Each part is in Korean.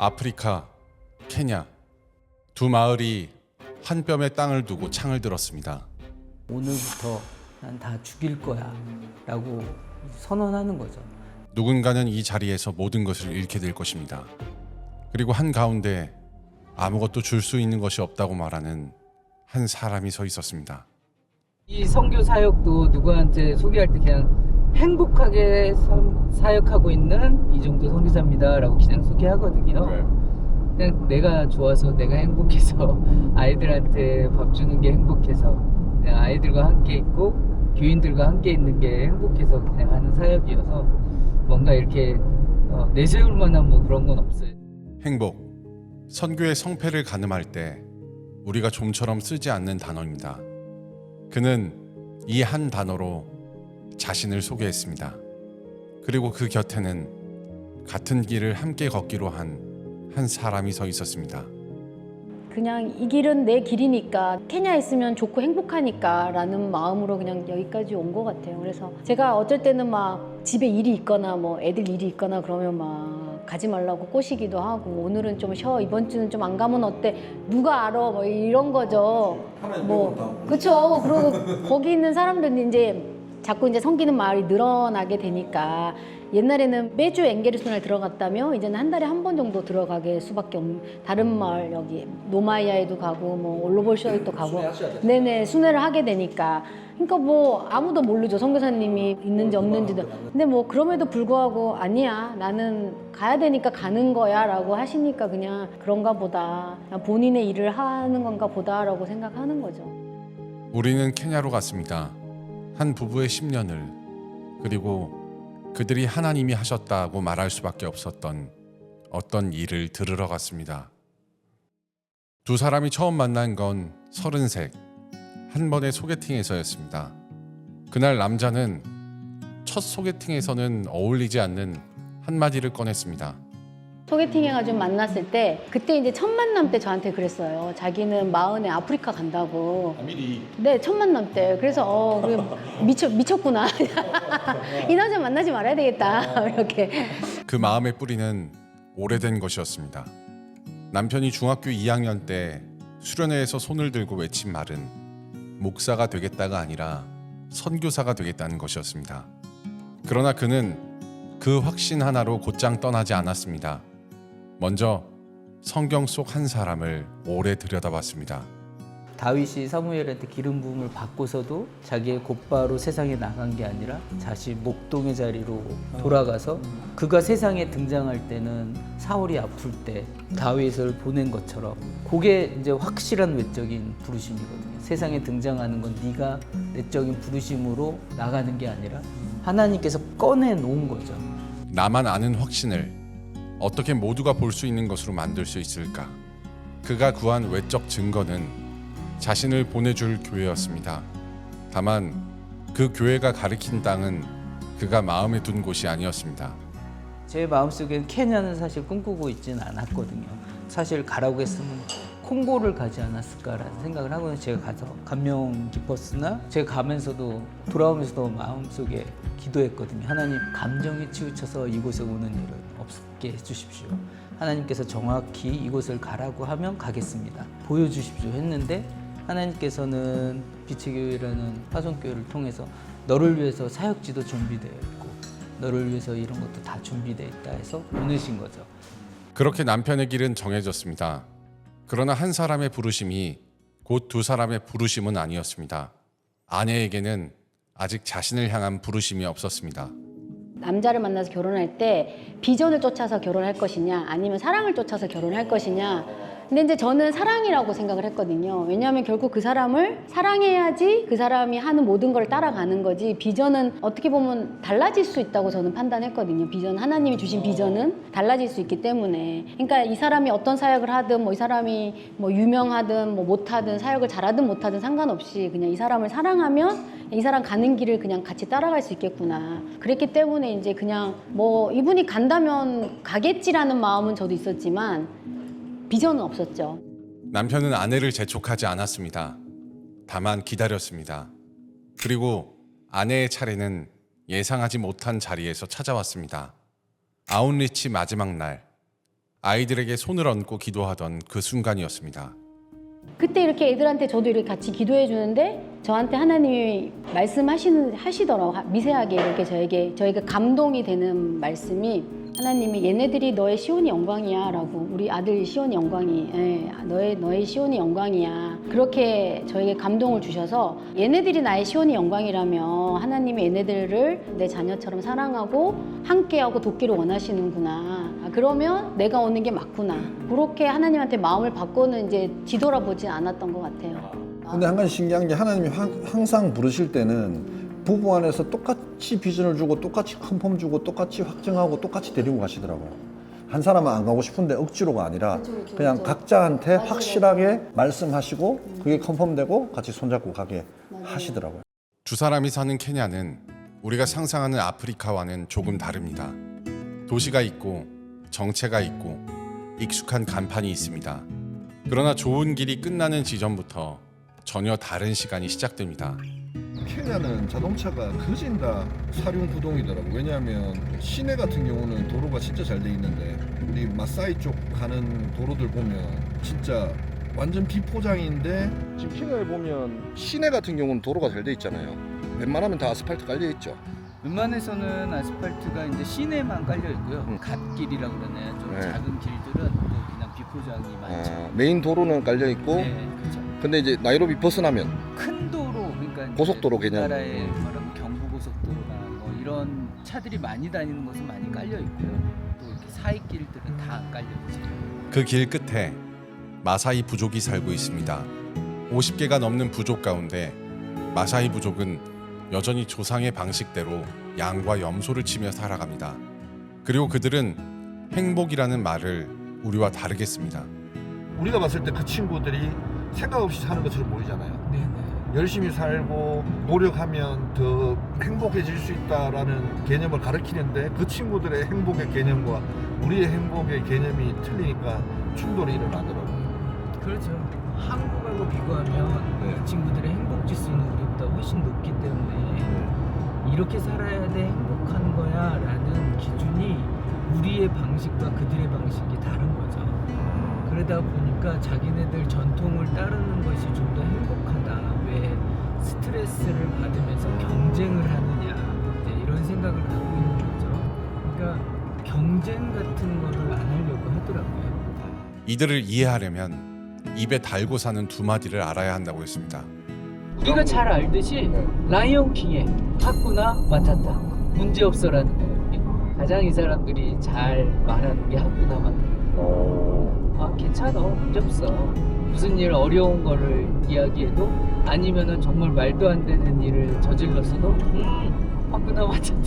아프리카, 케냐 두 마을이 한 뼘의 땅을 두고 창을 들었습니다. 오늘부터 난 다 죽일 거야 라고 선언하는 거죠. 누군가는 이 자리에서 모든 것을 잃게 될 것입니다. 그리고 한가운데 아무것도 줄 수 있는 것이 없다고 말하는 한 사람이 서 있었습니다. 이 선교 사역도 누구한테 소개할 때 그냥 행복하게 사역하고 있는 이정도 선교사입니다 라고 그냥 소개하거든요. 그냥 내가 좋아서, 내가 행복해서, 아이들한테 밥 주는 게 행복해서, 그냥 아이들과 함께 있고 교인들과 함께 있는 게 행복해서 그냥 하는 사역이어서 뭔가 이렇게 내세울 만한 뭐 그런 건 없어요. 행복, 선교의 성패를 가늠할 때 우리가 좀처럼 쓰지 않는 단어입니다. 그는 이 한 단어로 자신을 소개했습니다. 그리고 그 곁에는 같은 길을 함께 걷기로 한 사람이 서 있었습니다. 그냥 이 길은 내 길이니까 케냐 있으면 좋고 행복하니까 라는 마음으로 그냥 여기까지 온 것 같아요. 그래서 제가 어쩔 때는 막 집에 일이 있거나 뭐 애들 일이 있거나 그러면 막 가지 말라고 꼬시기도 하고, 오늘은 좀 쉬어, 이번 주는 좀 안 가면 어때, 누가 알아, 뭐 이런 거죠. 뭐 그쵸. 그리고 거기 있는 사람들은 이제 자꾸 이제 섬기는 마을이 늘어나게 되니까, 옛날에는 매주 엥게르손에 들어갔다며 이제는 한 달에 한 번 정도 들어가게 수밖에 없는, 다른 마을 여기 노마이아에도 가고 뭐 올로볼쇼에도 가고 네네 순회를 하게 되니까, 그러니까 뭐 아무도 모르죠, 선교사님이 있는지 없는지도. 근데 뭐 그럼에도 불구하고 아니야, 나는 가야 되니까 가는 거야 라고 하시니까 그냥 그런가 보다, 본인의 일을 하는 건가 보다 라고 생각하는 거죠. 우리는 케냐로 갔습니다. 한 부부의 10년을, 그리고 그들이 하나님이 하셨다고 말할 수밖에 없었던 어떤 일을 들으러 갔습니다. 두 사람이 처음 만난 건 33, 한 번의 소개팅에서였습니다. 그날 남자는 첫 소개팅에서는 어울리지 않는 한마디를 꺼냈습니다. 소개팅 해가지고 만났을 때, 그때 이제 첫 만남 때 저한테 그랬어요. 자기는 마흔에 아프리카 간다고. 미리. 네, 첫 만남 때. 그래서 미쳤구나. 이 남자 만나지 말아야 되겠다. 이렇게. 그 마음의 뿌리는 오래된 것이었습니다. 남편이 중학교 2학년 때 수련회에서 손을 들고 외친 말은 목사가 되겠다가 아니라 선교사가 되겠다는 것이었습니다. 그러나 그는 그 확신 하나로 곧장 떠나지 않았습니다. 먼저 성경 속 한 사람을 오래 들여다봤습니다. 다윗이 사무엘한테 기름 부음을 받고서도 자기의 곧바로 세상에 나간 게 아니라 다시 목동의 자리로 돌아가서, 그가 세상에 등장할 때는 사울이 아플 때 다윗을 보낸 것처럼, 그게 이제 확실한 외적인 부르심이거든요. 세상에 등장하는 건 네가 내적인 부르심으로 나가는 게 아니라 하나님께서 꺼내 놓은 거죠. 나만 아는 확신을 어떻게 모두가 볼 수 있는 것으로 만들 수 있을까? 그가 구한 외적 증거는 자신을 보내줄 교회였습니다. 다만 그 교회가 가리킨 땅은 그가 마음에 둔 곳이 아니었습니다. 제 마음속엔 케냐는 사실 꿈꾸고 있지는 않았거든요. 사실 가라고 했으면 콩고를 가지 않았을까라는 생각을 하고는 제가 가서 감명 깊었으나, 제가 가면서도 돌아오면서도 마음속에 기도했거든요. 하나님, 감정에 치우쳐서 이곳에 오는 일은 없게 해주십시오. 하나님께서 정확히 이곳을 가라고 하면 가겠습니다. 보여주십시오 했는데, 하나님께서는 빛의 교회라는 화성교회를 통해서 너를 위해서 사역지도 준비되어 있고 너를 위해서 이런 것도 다 준비되어 있다 해서 보내신 거죠. 그렇게 남편의 길은 정해졌습니다. 그러나 한 사람의 부르심이 곧 두 사람의 부르심은 아니었습니다. 아내에게는 아직 자신을 향한 부르심이 없었습니다. 남자를 만나서 결혼할 때 비전을 쫓아서 결혼할 것이냐, 아니면 사랑을 쫓아서 결혼할 것이냐. 근데 이제 저는 사랑이라고 생각을 했거든요. 왜냐하면 결국 그 사람을 사랑해야지 그 사람이 하는 모든 걸 따라가는 거지, 비전은 어떻게 보면 달라질 수 있다고 저는 판단했거든요. 비전, 하나님이 주신 비전은 달라질 수 있기 때문에. 그러니까 이 사람이 어떤 사역을 하든, 뭐 이 사람이 뭐 유명하든 뭐 못하든, 사역을 잘하든 못하든 상관없이 그냥 이 사람을 사랑하면 이 사람 가는 길을 그냥 같이 따라갈 수 있겠구나. 그랬기 때문에 이제 그냥 뭐 이분이 간다면 가겠지라는 마음은 저도 있었지만 비전은 없었죠. 남편은 아내를 재촉하지 않았습니다. 다만 기다렸습니다. 그리고 아내의 차례는 예상하지 못한 자리에서 찾아왔습니다. 아웃리치 마지막 날, 아이들에게 손을 얹고 기도하던 그 순간이었습니다. 그때 이렇게 애들한테 저도 이렇게 같이 기도해 주는데 저한테 하나님이 하시더라고. 미세하게 이렇게 저에게 감동이 되는 말씀이, 하나님이 얘네들이 너의 시온이 영광이야 라고, 우리 아들 시온이 영광이, 너의 시온이 영광이야, 그렇게 저에게 감동을 주셔서, 얘네들이 나의 시온이 영광이라면 하나님이 얘네들을 내 자녀처럼 사랑하고 함께하고 돕기를 원하시는구나, 그러면 내가 오는 게 맞구나, 그렇게 하나님한테 마음을 바꿔는 이제 뒤돌아보진 않았던 것 같아요. 근데 한 가지 신기한 게, 하나님이 항상 부르실 때는 부부 안에서 똑같이 비전을 주고 똑같이 큰 폼 주고 똑같이 확정하고 똑같이 데리고 가시더라고요. 한 사람은 안 가고 싶은데 억지로가 아니라 그냥 각자한테 확실하게 말씀하시고 그게 컨펌되고 같이 손잡고 가게 하시더라고요. 두 사람이 사는 케냐는 우리가 상상하는 아프리카와는 조금 다릅니다. 도시가 있고 정체가 있고 익숙한 간판이 있습니다. 그러나 좋은 길이 끝나는 지점부터 전혀 다른 시간이 시작됩니다. 케냐는 자동차가 거진 다 사륜구동이더라고. 왜냐하면 시내 같은 경우는 도로가 진짜 잘 돼 있는데, 우리 마사이 쪽 가는 도로들 보면 진짜 완전 비포장인데, 지금 케냐에 보면 시내 같은 경우는 도로가 잘 돼 있잖아요. 웬만하면 다 아스팔트 깔려 있죠. 웬만해서는 아스팔트가 이제 시내만 깔려 있고요. 갓길이라 그러네요. 좀 네. 작은 길들은 또 그냥 비포장이 많죠. 메인 도로는 깔려 있고, 네, 그렇죠. 근데 이제 나이로비 벗어나면 큰 도로, 그러니까 이제 고속도로 개념. 우리나라의 말하면 경부고속도로나 뭐 이런 차들이 많이 다니는 곳은 많이 깔려 있고요. 또 이렇게 사이길들은 다 안 깔려 있죠. 그 길 끝에 마사이 부족이 살고 있습니다. 50개가 넘는 부족 가운데 마사이 부족은 여전히 조상의 방식대로 양과 염소를 치며 살아갑니다. 그리고 그들은 행복이라는 말을 우리와 다르게 씁니다. 우리가 봤을 때 그 친구들이 생각 없이 사는 것처럼 보이잖아요. 네네. 열심히 살고 노력하면 더 행복해질 수 있다라는 개념을 가르치는데, 그 친구들의 행복의 개념과 우리의 행복의 개념이 틀리니까 충돌이 일어나더라고요. 그렇죠. 한국하고 비교하면 네. 이 친구들의 행복 지수는 우리보다 훨씬 높기 때문에 이렇게 살아야 돼, 행복한 거야 라는 기준이 우리의 방식과 그들의 방식이 다른 거죠. 그러다 보니까 자기네들 전통을 따르는 것이 좀 더 행복하다, 왜 스트레스를 받으면서 경쟁을 하느냐, 이제 이런 생각을 갖고 있는 거죠. 그러니까 경쟁 같은 거를 안 하려고 하더라고요. 이들을 이해하려면 입에 달고 사는 두 마디를 알아야 한다고 했습니다. 우리가 잘 알듯이 라이온 킹의 하쿠나 마타타, 문제 없어라는 거, 가장 이 사람들이 잘 말하는 게 하쿠나 마타타. 아, 괜찮아, 문제 없어. 무슨 일 어려운 거를 이야기해도, 아니면은 정말 말도 안 되는 일을 저질렀어도 하쿠나 마타타.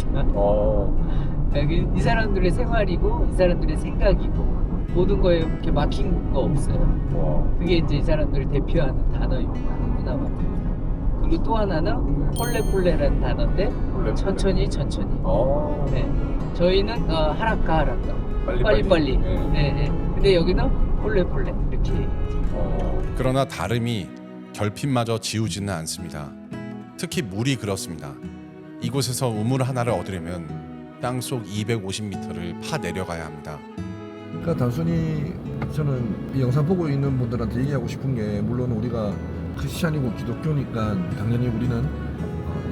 이 사람들의 생활이고 이 사람들의 생각이고 모든 거에 이렇게 막힌 거 없어요. 그게 이제 이 사람들을 대표하는 단어입니다. 하쿠나 마타타. 그리고 또 하나는 폴레폴레라는 단어인데, 천천히. 네. 저희는 하라카 빨리빨리. 네. 근데 여기는 폴레폴레 이렇게. 그러나 다름이 결핍마저 지우지는 않습니다. 특히 물이 그렇습니다. 이곳에서 우물 하나를 얻으려면 땅속 250m를 파 내려가야 합니다. 그러니까 단순히 저는 이 영상 보고 있는 분들한테 얘기하고 싶은 게, 물론 우리가 크리스찬이고 기독교니까 당연히 우리는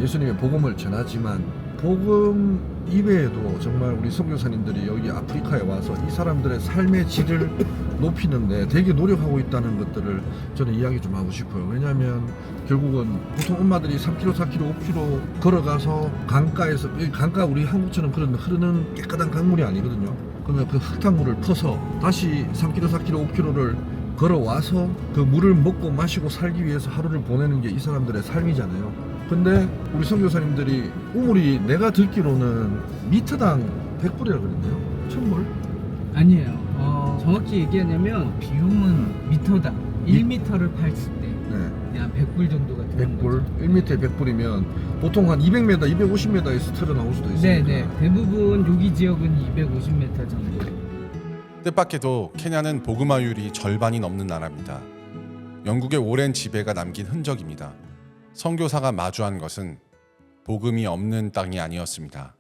예수님의 복음을 전하지만, 복음 이외에도 정말 우리 선교사님들이 여기 아프리카에 와서 이 사람들의 삶의 질을 높이는데 되게 노력하고 있다는 것들을 저는 이야기 좀 하고 싶어요. 왜냐하면 결국은 보통 엄마들이 3km, 4km, 5km 걸어가서 강가에서, 강가 우리 한국처럼 그런 흐르는 깨끗한 강물이 아니거든요. 그러면 그 흙탕물을 퍼서 다시 3km, 4km, 5km를 걸어와서 그 물을 먹고 마시고 살기 위해서 하루를 보내는 게 이 사람들의 삶이잖아요. 근데 우리 선교사님들이 우물이 내가 듣기로는 미터당 100불이라 그랬네요. 1000불? 아니에요. 정확히 얘기하냐면 비용은 미터당 1m를 팠을 때 네. 한 100불 정도가 되는 100불? 1m에 100불이면 보통 한 200m, 250m에서 틀어 나올 수도 있으니까. 네네. 대부분 여기 지역은 250m 정도. 뜻밖에도 케냐는 복음화율이 절반이 넘는 나라입니다. 영국의 오랜 지배가 남긴 흔적입니다. 선교사가 마주한 것은 복음이 없는 땅이 아니었습니다.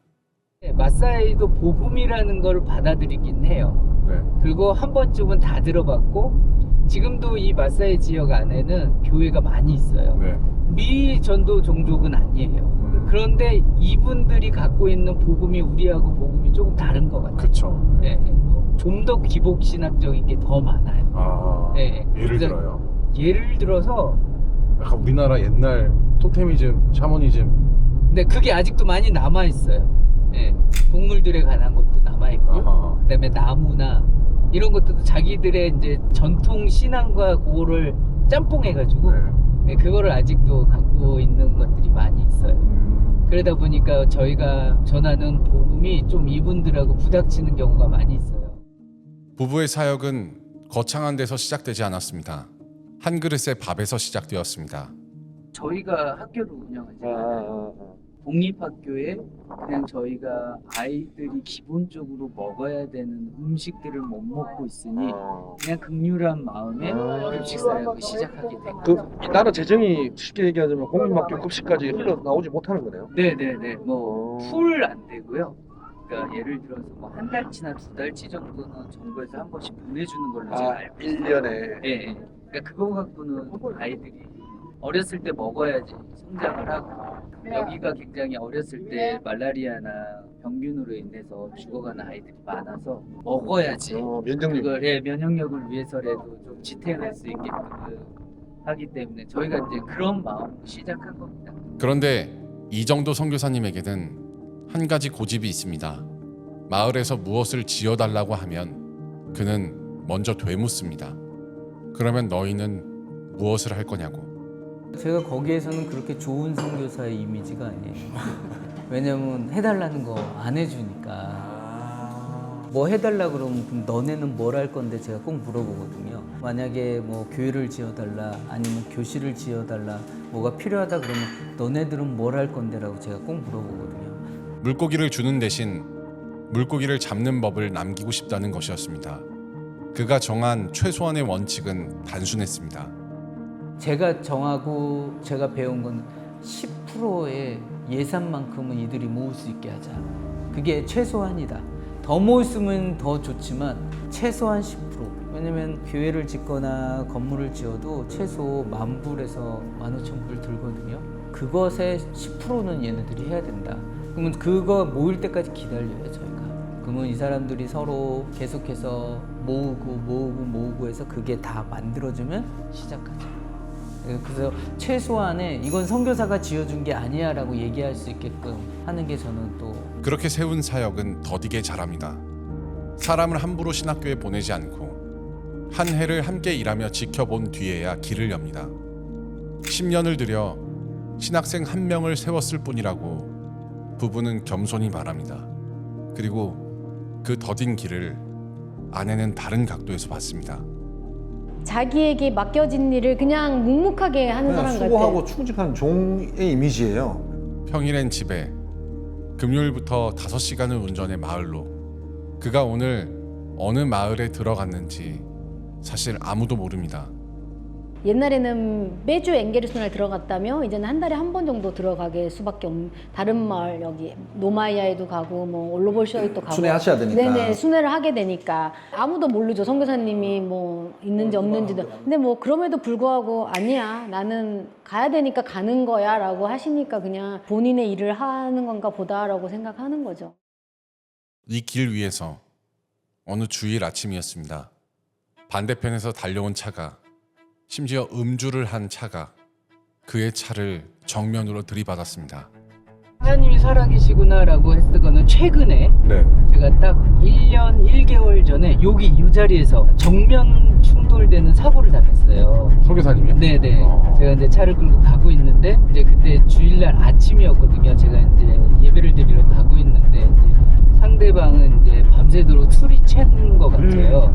마사이도 복음이라는 걸 받아들이긴 해요. 네. 그리고 한 번쯤은 다 들어봤고 지금도 이 마사이 지역 안에는 교회가 많이 있어요. 네. 미 전도 종족은 아니에요. 그런데 이분들이 갖고 있는 복음이 우리하고 복음이 조금 다른 것 같아요. 그쵸. 예. 좀 더 기복 신학적인 게 더 많아요. 아, 예. 예를 그래서 들어요. 예를 들어서 약간 우리나라 옛날 토테미즘, 샤머니즘. 근데 그게 아직도 많이 남아 있어요. 예. 동물들에 관한 것도 남아 있고, 아하. 그다음에 나무나 이런 것들도 자기들의 이제 전통 신앙과 그거를 짬뽕해가지고 네. 예, 그거를 아직도 갖고 있는 것들이 많이 있어요. 그러다 보니까 저희가 전하는 복음이 좀 이분들하고 부닥치는 경우가 많이 있어요. 부부의 사역은 거창한 데서 시작되지 않았습니다. 한 그릇의 밥에서 시작되었습니다. 저희가 학교를 운영하지 않아요. 공립학교에 그냥 저희가 아이들이 기본적으로 먹어야 되는 음식들을 못 먹고 있으니 그냥 극률한 마음에 급식 사역을 시작하게 된 거죠. 그 나라 재정이 쉽게 얘기하자면 공립학교 급식까지 흘러 나오지 못하는 거네요. 네네네. 뭐 풀 안 되고요. 그러니까 예를 들어서 뭐 한 달치나 두 달치 정도는 정부에서 한 번씩 보내주는 걸로 제가 알고 있어요. 1년에. 예, 예. 그러니까 그거 갖고는 아이들이 어렸을 때 먹어야지 성장을 하고 여기가 굉장히 어렸을 때 말라리아나 병균으로 인해서 죽어가는 아이들이 많아서 먹어야지 면역력. 그걸 면역력을 위해서라도 좀 지탱할 수 있게끔 하기 때문에 저희가 이제 그런 마음으로 시작한 겁니다. 그런데 이정도 선교사님에게는 한 가지 고집이 있습니다. 마을에서 무엇을 지어달라고 하면 그는 먼저 되묻습니다. 그러면 너희는 무엇을 할 거냐고. 제가 거기에서는 그렇게 좋은 선교사의 이미지가 아니에요. 왜냐면 해달라는 거 안 해주니까. 뭐 해달라 그러면 그럼 너네는 뭘 할 건데 제가 꼭 물어보거든요. 만약에 뭐 교회를 지어달라 아니면 교실을 지어달라 뭐가 필요하다 그러면 너네들은 뭘 할 건데라고 제가 꼭 물어보거든요. 물고기를 주는 대신 물고기를 잡는 법을 남기고 싶다는 것이었습니다. 그가 정한 최소한의 원칙은 단순했습니다. 제가 정하고 제가 배운 건 10%의 예산만큼은 이들이 모을 수 있게 하자. 그게 최소한이다. 더 모였으면 더 좋지만 최소한 10%. 왜냐면 교회를 짓거나 건물을 지어도 최소 10,000불에서 15,000불 들거든요. 그것의 10%는 얘네들이 해야 된다. 그러면 그거 모일 때까지 기다려요, 저희가. 그러면 이 사람들이 서로 계속해서 모으고 해서 그게 다 만들어지면 시작하죠. 그래서 최소한의 이건 선교사가 지어준 게 아니야 라고 얘기할 수 있게끔 하는 게 저는 또 그렇게 세운 사역은 더디게 자랍니다. 사람을 함부로 신학교에 보내지 않고 한 해를 함께 일하며 지켜본 뒤에야 길을 엽니다. 10년을 들여 신학생 1명을 세웠을 뿐이라고 부부는 겸손히 말합니다. 그리고 그 더딘 길을 아내는 다른 각도에서 봤습니다. 자기에게 맡겨진 일을 그냥 묵묵하게 하는 그냥 사람 수고하고 같아. 충직한 종의 이미지예요. 평일엔 집에, 금요일부터 5시간을 운전해 마을로. 그가 오늘 어느 마을에 들어갔는지 사실 아무도 모릅니다. 옛날에는 매주 엥게르손에 들어갔다며 이제는 한 달에 한 번 정도 들어가게 수밖에 없는 다른 마을 여기 노마이아에도 가고 뭐 올로볼쇼에도 가고 순회하셔야 되니까. 네네 순회를 하게 되니까 아무도 모르죠 선교사님이 뭐 있는지 없는지도 근데 뭐 그럼에도 불구하고 아니야 나는 가야 되니까 가는 거야 라고 하시니까 그냥 본인의 일을 하는 건가 보다라고 생각하는 거죠. 이 길 위에서 어느 주일 아침이었습니다. 반대편에서 달려온 차가 심지어 음주를 한 차가 그의 차를 정면으로 들이받았습니다. 하나님이 살아계시구나 라고 했을 거는 최근에 네. 제가 딱 1년 1개월 전에 여기 이 자리에서 정면 충돌되는 사고를 당했어요. 선교사님이요? 네네. 제가 이제 차를 끌고 가고 있는데 이제 그때 주일날 아침이었거든요. 제가 이제 예배를 드리러 가고 있는데 이제 상대방은 이제 밤새도록 술이 챈 것 같아요.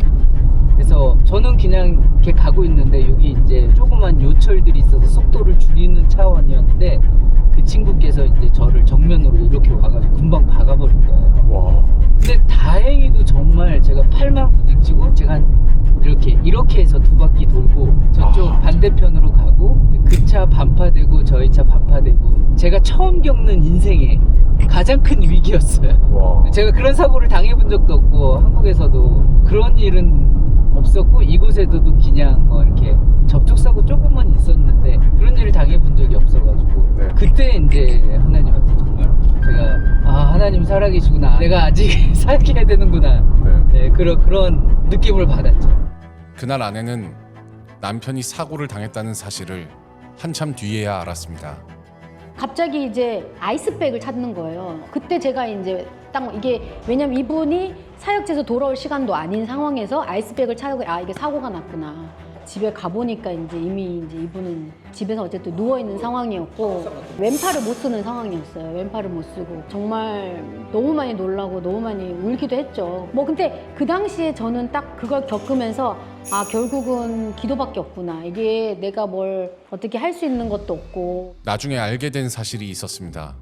그래서 저는 그냥 이렇게 가고 있는데 여기 이제 조그만 요철들이 있어서 속도를 줄이는 차원이었는데 그 친구께서 이제 저를 정면으로 이렇게 와가지고 금방 박아버린 거예요. 와. 근데 다행히도 정말 제가 팔만 부딪히고 제가 이렇게 해서 두 바퀴 돌고 저쪽 반대편으로 가고 그 차 반파되고 저희 차 반파되고 제가 처음 겪는 인생에 가장 큰 위기였어요. 제가 그런 사고를 당해본 적도 없고 한국에서도 그런 일은 없었고 이곳에서도 그냥 뭐 이렇게 접촉사고 조금은 있었는데 그런 일을 당해본 적이 없어가지고 네. 그때 이제 하나님한테 정말 제가 하나님 살아계시구나, 내가 아직 살게 되는구나, 네, 그런 느낌을 받았죠. 그날 아내는 남편이 사고를 당했다는 사실을 한참 뒤에야 알았습니다. 갑자기 이제 아이스백을 찾는 거예요. 그때 제가 이제 딱 이게 왜냐면 이분이 사역지에서 돌아올 시간도 아닌 상황에서 아이스백을 찾고 이게 사고가 났구나. 집에 가보니까 이제 이미 이제 이분은 집에서 어쨌든 누워 있는 상황이었고 왼팔을 못 쓰는 상황이었어요. 왼팔을 못 쓰고 정말 너무 많이 놀라고 너무 많이 울기도 했죠. 뭐 근데 그 당시에 저는 딱 그걸 겪으면서 결국은 기도밖에 없구나. 이게 내가 뭘 어떻게 할 수 있는 것도 없고. 나중에 알게 된 사실이 있었습니다.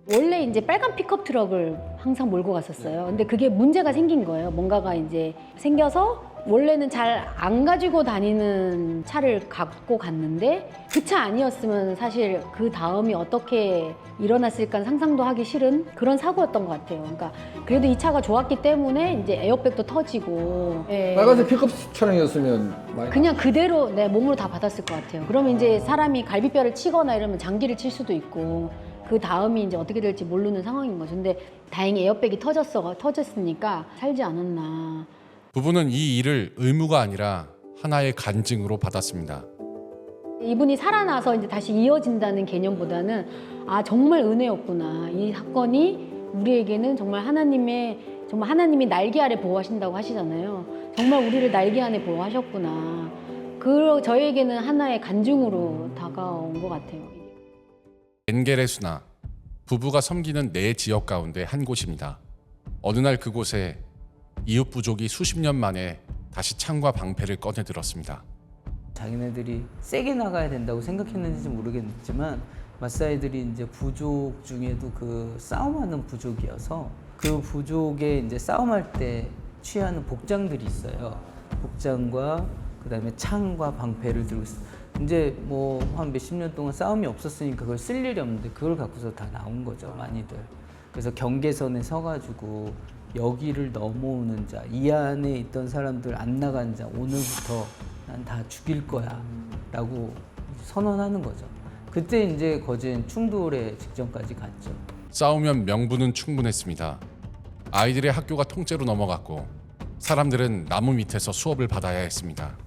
원래 이제 빨간 픽업 트럭을 항상 몰고 갔었어요. 근데 그게 문제가 생긴 거예요. 뭔가가 이제 생겨서 원래는 잘 안 가지고 다니는 차를 갖고 갔는데 그 차 아니었으면 사실 그 다음이 어떻게 일어났을까 상상도 하기 싫은 그런 사고였던 것 같아요. 그러니까 그래도 이 차가 좋았기 때문에 이제 에어백도 터지고. 예. 빨간색 픽업 차량이었으면 많이 그냥 그대로 내 몸으로 다 받았을 것 같아요. 그러면 이제 사람이 갈비뼈를 치거나 이러면 장기를 칠 수도 있고 그 다음이 이제 어떻게 될지 모르는 상황인 거죠. 근데 다행히 에어백이 터졌으니까 살지 않았나. 부부는 이 일을 의무가 아니라 하나의 간증으로 받았습니다. 이분이 살아나서 이제 다시 이어진다는 개념보다는 정말 은혜였구나. 이 사건이 우리에게는 정말 하나님이 날개 아래 보호하신다고 하시잖아요. 정말 우리를 날개 안에 보호하셨구나. 저에게는 하나의 간증으로 다가온 것 같아요. 엔게레수나 부부가 섬기는 네 지역 가운데 한 곳입니다. 어느 날 그곳에 이웃 부족이 수십 년 만에 다시 창과 방패를 꺼내 들었습니다. 자기네들이 세게 나가야 된다고 생각했는지 모르겠지만 마사이들이 이제 부족 중에도 그 싸움하는 부족이어서 그 부족에 이제 싸움할 때 취하는 복장들이 있어요. 복장과 그다음에 창과 방패를 들고 있어요. 이제 뭐 한 몇십 년 동안 싸움이 없었으니까 그걸 쓸 일이 없는데 그걸 갖고서 다 나온 거죠, 많이들. 그래서 경계선에 서가지고 여기를 넘어오는 자, 이 안에 있던 사람들 안 나간 자, 오늘부터 난 다 죽일 거야 라고 선언하는 거죠. 그때 이제 거진 충돌의 직전까지 갔죠. 싸우면 명분은 충분했습니다. 아이들의 학교가 통째로 넘어갔고 사람들은 나무 밑에서 수업을 받아야 했습니다.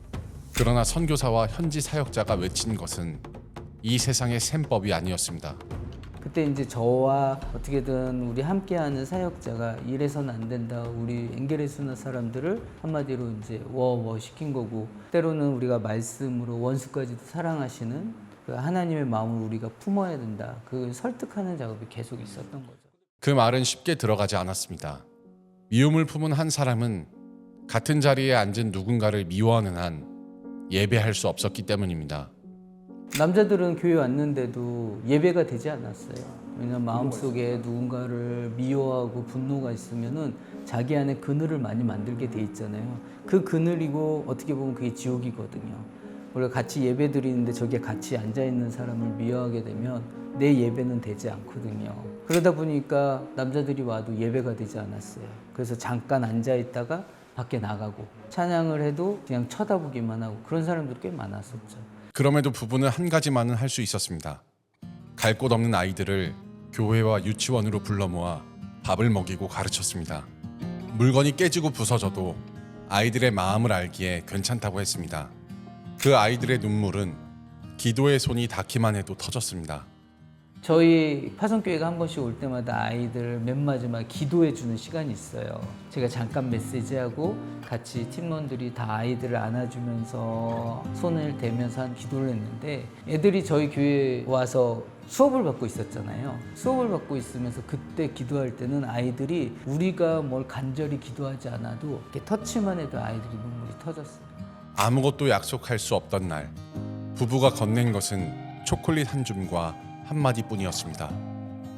그러나 선교사와 현지 사역자가 외친 것은 이 세상의 셈법이 아니었습니다. 그때 이제 저와 어떻게든 우리 함께하는 사역자가 이래서는 안 된다. 우리 엔게레수나 사람들을 한마디로 이제 워워 시킨 거고, 때로는 우리가 말씀으로 원수까지도 사랑하시는 그 하나님의 마음을 우리가 품어야 된다. 그 설득하는 작업이 계속 있었던 거죠. 그 말은 쉽게 들어가지 않았습니다. 미움을 품은 한 사람은 같은 자리에 앉은 누군가를 미워하는 한 예배할 수 없었기 때문입니다. 남자들은 교회 왔는데도 예배가 되지 않았어요. 왜냐하면 마음속에 누군가를 미워하고 분노가 있으면은 자기 안에 그늘을 많이 만들게 돼 있잖아요. 그 그늘이고 어떻게 보면 그게 지옥이거든요. 우리가 같이 예배 드리는데 저기에 같이 앉아있는 사람을 미워하게 되면 내 예배는 되지 않거든요. 그러다 보니까 남자들이 와도 예배가 되지 않았어요. 그래서 잠깐 앉아있다가 밖에 나가고 찬양을 해도 그냥 쳐다보기만 하고 그런 사람들이 꽤 많았었죠. 그럼에도 부부는 한 가지만은 할 수 있었습니다. 갈 곳 없는 아이들을 교회와 유치원으로 불러 모아 밥을 먹이고 가르쳤습니다. 물건이 깨지고 부서져도 아이들의 마음을 알기에 괜찮다고 했습니다. 그 아이들의 눈물은 기도의 손이 닿기만 해도 터졌습니다. 저희 파송교회가 한 번씩 올 때마다 아이들 맨 마지막 기도해 주는 시간이 있어요. 제가 잠깐 메시지하고 같이 팀원들이 다 아이들을 안아주면서 손을 대면서 한 기도를 했는데, 애들이 저희 교회에 와서 수업을 받고 있었잖아요. 수업을 받고 있으면서 그때 기도할 때는 아이들이 우리가 뭘 간절히 기도하지 않아도 이렇게 터치만 해도 아이들이 눈물이 터졌어요. 아무것도 약속할 수 없던 날, 부부가 건넨 것은 초콜릿 한 줌과 한마디뿐이었습니다.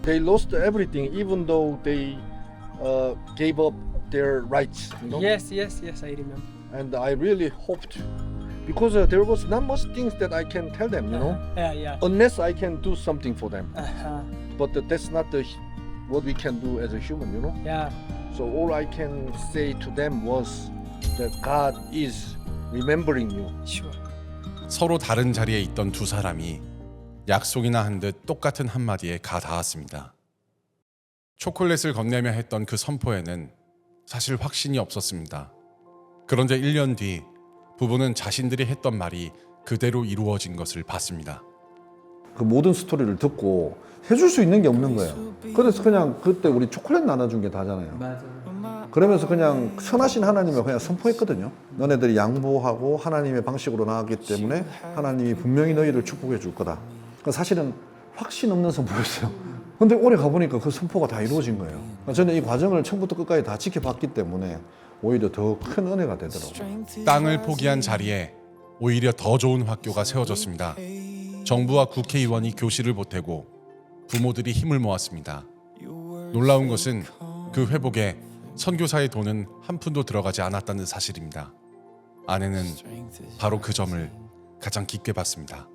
They lost everything, even though they gave up their rights. You know? Yes, I remember. And I really hoped, because there was not much things that I can tell them, you know, Yeah. unless I can do something for them. Uh-huh. But that's not what we can do as a human, you know. Yeah. So all I can say to them was that God is remembering you. Sure. 서로 다른 자리에 있던 두 사람이 약속이나 한 듯 똑같은 한마디에 가 닿았습니다. 초콜릿을 건네며 했던 그 선포에는 사실 확신이 없었습니다. 그런데 1년 뒤 부부는 자신들이 했던 말이 그대로 이루어진 것을 봤습니다. 그 모든 스토리를 듣고 해줄 수 있는 게 없는 거예요. 그래서 그냥 그때 우리 초콜릿 나눠준 게 다잖아요. 맞아요. 그러면서 그냥 선하신 하나님을 그냥 선포했거든요. 너네들이 양보하고 하나님의 방식으로 나가기 때문에 하나님이 분명히 너희를 축복해 줄 거다. 그러니까 사실은 확신 없는 선포였어요. 근데 오래 가보니까 그 선포가 다 이루어진 거예요. 그러니까 저는 이 과정을 처음부터 끝까지 다 지켜봤기 때문에 오히려 더 큰 은혜가 되더라고요. 땅을 포기한 자리에 오히려 더 좋은 학교가 세워졌습니다. 정부와 국회의원이 교실을 보태고 부모들이 힘을 모았습니다. 놀라운 것은 그 회복에 선교사의 돈은 한 푼도 들어가지 않았다는 사실입니다. 아내는 바로 그 점을 가장 깊게 봤습니다.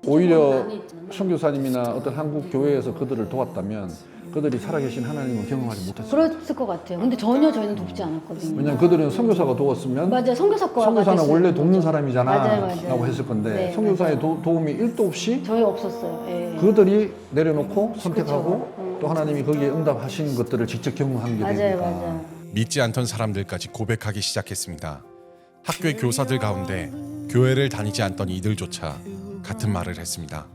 오히려 선교사님이나 어떤 한국 교회에서 그들을 도왔다면 그들이 살아계신 하나님을 경험하지 못했어요. 그랬을 것 같아요. 근데 전혀 저희는 돕지 않았거든요. 왜냐면 그들은 선교사가 도왔으면 맞아요. 선교사과 선교사는 원래 돕는 사람이잖아 맞아요. 라고 했을 건데 네, 선교사의 도움이 1도 없이 저희 없었어요. 예. 그들이 내려놓고 선택하고 그쵸. 또 하나님이 거기에 응답하신 것들을 직접 경험한 게 맞아요, 되니까 맞아요. 믿지 않던 사람들까지 고백하기 시작했습니다. 학교의 교사들 가운데 교회를 다니지 않던 이들조차 같은 말을 했습니다.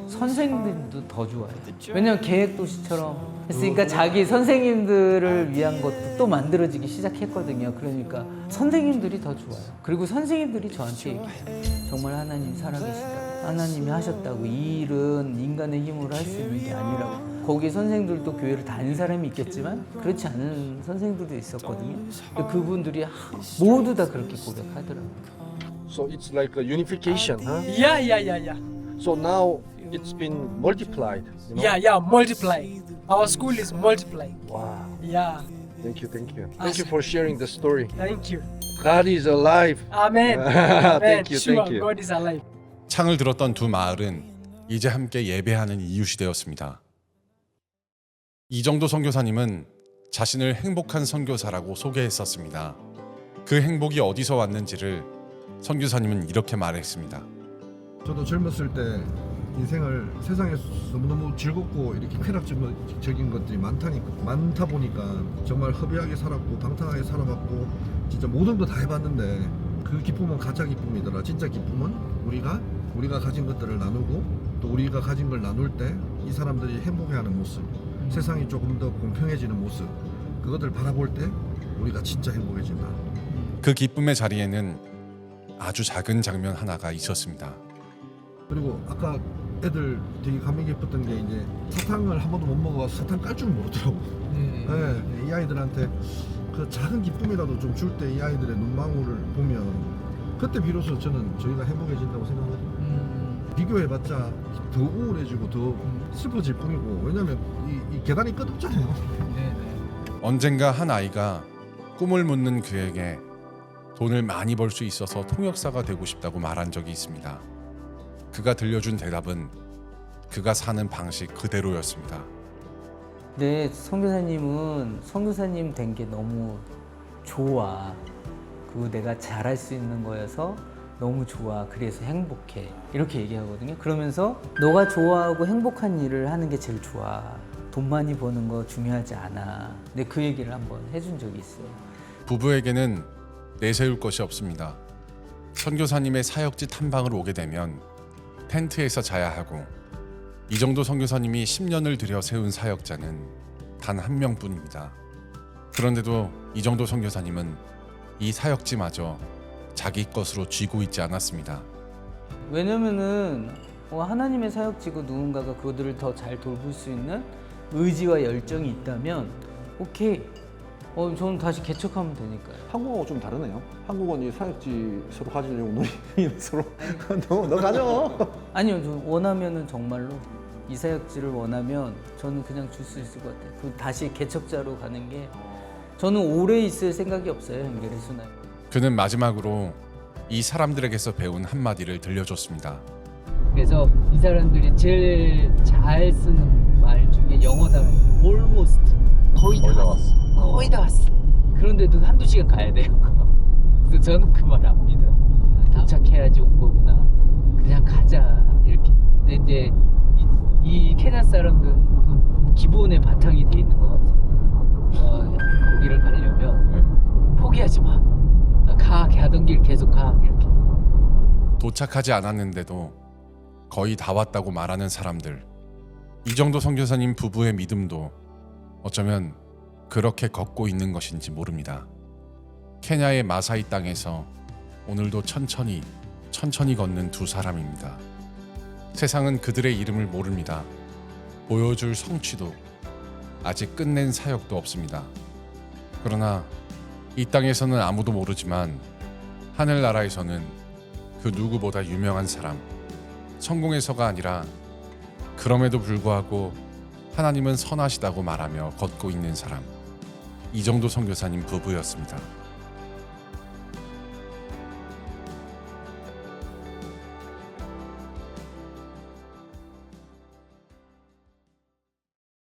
선생님들도 더 좋아요. 왜냐면 계획도시처럼 했으니까 자기 선생님들을 위한 것도 또 만들어지기 시작했거든요. 그러니까 선생님들이 더 좋아요. 그리고 선생님들이 저한테 얘기해요. 정말 하나님 살아계시다. 하나님이 하셨다고. 이 일은 인간의 힘으로 할 수 있는 게 아니라고. 거기 선생들도 교회를 다닌 사람이 있겠지만 그렇지 않은 선생들도 있었거든요. 근데 그분들이 모두 다 그렇게 고백하더라고요. So it's like a unification, huh? Yeah. So now it's been multiplied. You know? Yeah, multiply. Our school is multiplying. Wow. Yeah. Thank you. Thank you for sharing the story. Thank you. God is alive. Amen. Thank you. Sure, Thank you. God is alive. 창을 들었던 두 마을은 이제 함께 예배하는 이웃이 되었습니다. 이정도 선교사님은 자신을 행복한 선교사라고 소개했었습니다. 그 행복이 어디서 왔는지를 선교사님은 이렇게 말했습니다. 저도 젊었을 때 인생을 세상에서 너무너무 즐겁고 이렇게 쾌락적인 것들이 많다 보니까 정말 허비하게 살았고 방탕하게 살아봤고 진짜 모든 거 다 해봤는데 그 기쁨은 가짜 기쁨이더라. 진짜 기쁨은 우리가 가진 것들을 나누고 또 우리가 가진 걸 나눌 때 이 사람들이 행복해하는 모습, 세상이 조금 더 공평해지는 모습, 그것들 바라볼 때 우리가 진짜 행복해진다. 그 기쁨의 자리에는 아주 작은 장면 하나가 있었습니다. 그리고 아까 애들 되게 감명 깊었던 게 이제 사탕을 한 번도 못 먹어서 사탕 깔 줄 모르더라고. 네, 이 아이들한테 그 작은 기쁨이라도 좀 줄 때 이 아이들의 눈망울을 보면 그때 비로소 저는 저희가 행복해진다고 생각하거든요. 비교해봤자 더 우울해지고 더 슬퍼질 뿐이고 왜냐면 이 계단이 끝없잖아요. 언젠가 한 아이가 꿈을 묻는 그에게 돈을 많이 벌 수 있어서 통역사가 되고 싶다고 말한 적이 있습니다. 그가 들려준 대답은 그가 사는 방식 그대로였습니다. 근데 선교사님은 선교사님 된 게 너무 좋아. 그거 내가 잘할 수 있는 거여서 너무 좋아. 그래서 행복해. 이렇게 얘기하거든요. 그러면서 너가 좋아하고 행복한 일을 하는 게 제일 좋아. 돈 많이 버는 거 중요하지 않아. 근데 그 얘기를 한번 해준 적이 있어요. 부부에게는 내세울 것이 없습니다. 선교사님의 사역지 탐방을 오게 되면 텐트에서 자야 하고 이정도 선교사님이 10년을 들여 세운 사역자는 단 한 명뿐입니다. 그런데도 이정도 선교사님은 이 사역지마저 자기 것으로 쥐고 있지 않았습니다. 왜냐면은 하나님의 사역지고 누군가가 그들을 더 잘 돌볼 수 있는 의지와 열정이 있다면 오케이. 저는 다시 개척하면 되니까요. 한국하고 좀 다르네요. 한국은 이 사역지 서로 가지려고 논의 서로 너 가져. 아니요, 저 원하면은 정말로 이 사역지를 원하면 저는 그냥 줄 수 있을 것 같아요. 그 다시 개척자로 가는 게 저는 오래 있을 생각이 없어요, 연결의 순환. 그는 마지막으로 이 사람들에게서 배운 한마디를 들려줬습니다. 그래서 이 사람들이 제일 잘 쓰는 말 중에 영어다. almost 거의 다 왔어. 거의 다 왔어. 그런데도 한두 시간 가야 돼요. 그래서 저는 그 말 안 믿어요. 도착해야지 온 거구나. 그냥 가자 이렇게. 근데 이제 이 케냐 사람들은 그 기본의 바탕이 돼 있는 것 같아요. 거기를 가려면 포기하지 마. 가던 길 계속 가 이렇게. 도착하지 않았는데도 거의 다 왔다고 말하는 사람들. 이정도 선교사님 부부의 믿음도 어쩌면 그렇게 걷고 있는 것인지 모릅니다. 케냐의 마사이 땅에서 오늘도 천천히 걷는 두 사람입니다. 세상은 그들의 이름을 모릅니다. 보여줄 성취도, 아직 끝낸 사역도 없습니다. 그러나 이 땅에서는 아무도 모르지만 하늘나라에서는 그 누구보다 유명한 사람, 성공해서가 아니라 그럼에도 불구하고 하나님은 선하시다고 말하며 걷고 있는 사람, 이정도 선교사님 부부였습니다.